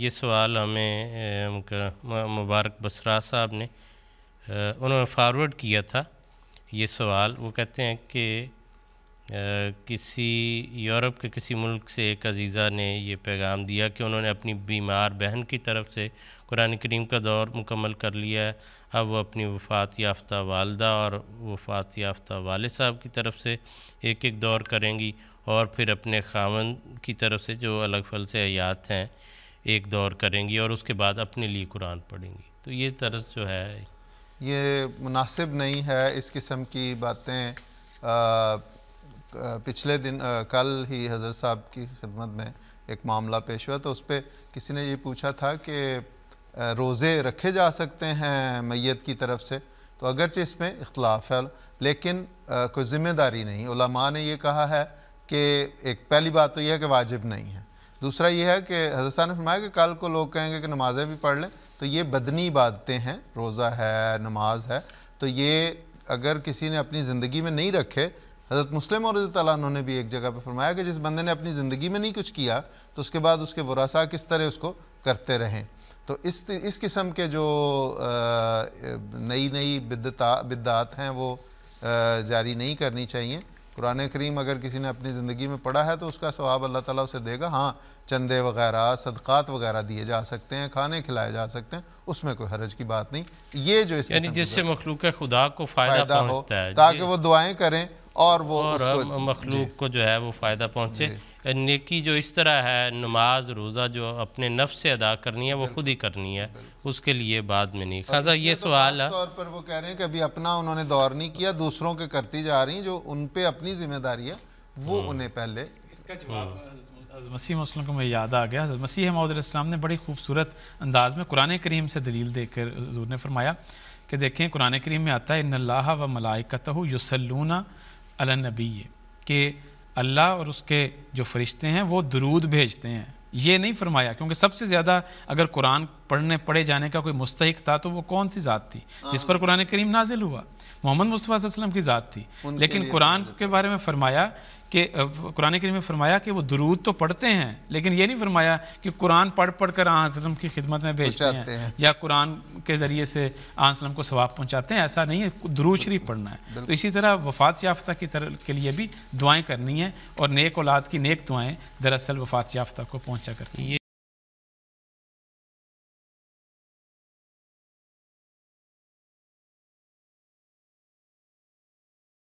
یہ سوال ہمیں مبارک بسرا صاحب نے انہوں نے فارورڈ کیا تھا یہ سوال. وہ کہتے ہیں کہ کسی یورپ کے کسی ملک سے ایک عزیزہ نے یہ پیغام دیا کہ انہوں نے اپنی بیمار بہن کی طرف سے قرآن کریم کا دور مکمل کر لیا ہے. اب وہ اپنی وفات یافتہ والدہ اور وفات یافتہ والد صاحب کی طرف سے ایک ایک دور کریں گی اور پھر اپنے خاوند کی طرف سے جو الگ فل سے حیات ہیں ایک دور کریں گی اور اس کے بعد اپنے لیے قرآن پڑھیں گی. تو یہ طرز جو ہے یہ مناسب نہیں ہے. اس قسم کی باتیں پچھلے دن کل ہی حضرت صاحب کی خدمت میں ایک معاملہ پیش ہوا تو اس پہ کسی نے یہ پوچھا تھا کہ روزے رکھے جا سکتے ہیں میت کی طرف سے. تو اگرچہ اس میں اختلاف ہے لیکن کوئی ذمہ داری نہیں. علماء نے یہ کہا ہے کہ ایک پہلی بات تو یہ ہے کہ واجب نہیں ہے. دوسرا یہ ہے کہ حضرت صاحب نے فرمایا کہ کل کو لوگ کہیں گے کہ نمازیں بھی پڑھ لیں تو یہ بدنی عبادتیں ہیں, روزہ ہے, نماز ہے, تو یہ اگر کسی نے اپنی زندگی میں نہیں رکھے. حضرت مسلم اور رضی اللہ عنہ نے بھی ایک جگہ پہ فرمایا کہ جس بندے نے اپنی زندگی میں نہیں کچھ کیا تو اس کے بعد اس کے ورثاء کس طرح اس کو کرتے رہیں. تو اس قسم کے جو نئی بدعات ہیں وہ جاری نہیں کرنی چاہیے. قرآن کریم اگر کسی نے اپنی زندگی میں پڑھا ہے تو اس کا ثواب اللہ تعالیٰ اسے دے گا. ہاں چندے وغیرہ صدقات وغیرہ دیے جا سکتے ہیں, کھانے کھلائے جا سکتے ہیں, اس میں کوئی حرج کی بات نہیں. یہ جو یعنی جس سے مخلوق خدا کو فائدہ پہنچتا ہے تاکہ وہ دعائیں کریں اور وہ مخلوق کو جو ہے وہ فائدہ پہنچے. نیکی جو اس طرح ہے, نماز روزہ جو اپنے نفس سے ادا کرنی ہے وہ خود ہی کرنی ہے, اس کے لیے بعد میں نہیں. خاصا یہ سوال ہے طور پر وہ کہہ رہے ہیں کہ ابھی اپنا انہوں نے دور نہیں کیا, دوسروں کے کرتی جا رہی ہیں, جو ان پہ اپنی ذمہ داری ہے وہ انہیں پہلے. اس کا جواب حضرت مسیح وسلم کو مجھے یاد آ گیا. حضرت مسیح موعود علیہ السلام نے بڑی خوبصورت انداز میں قرآن کریم سے دلیل دے کر حضور نے فرمایا کہ دیکھیں قرآن کریم میں آتا ہے ان اللہ و ملائکتہ یصلون علی النبی, کہ اللہ اور اس کے جو فرشتے ہیں وہ درود بھیجتے ہیں. یہ نہیں فرمایا کیونکہ سب سے زیادہ اگر قرآن پڑھے جانے کا کوئی مستحق تھا تو وہ کون سی ذات تھی جس پر قرآن کریم نازل ہوا؟ محمد مصطفیٰ صلی اللہ علیہ وسلم کی ذات تھی. لیکن قرآن کے بارے میں فرمایا کہ قرآن کریم میں فرمایا کہ وہ درود تو پڑھتے ہیں, لیکن یہ نہیں فرمایا کہ قرآن پڑھ کر آن وسلم کی خدمت میں بھیجتے ہیں یا قرآن کے ذریعے سے آن وسلم کو ثواب پہنچاتے ہیں. ایسا نہیں ہے, درود شریف پڑھنا ہے. تو اسی طرح وفات یافتہ کے لیے بھی دعائیں کرنی ہیں اور نیک اولاد کی نیک دعائیں دراصل وفات یافتہ کو پہنچا کرتی ہیں.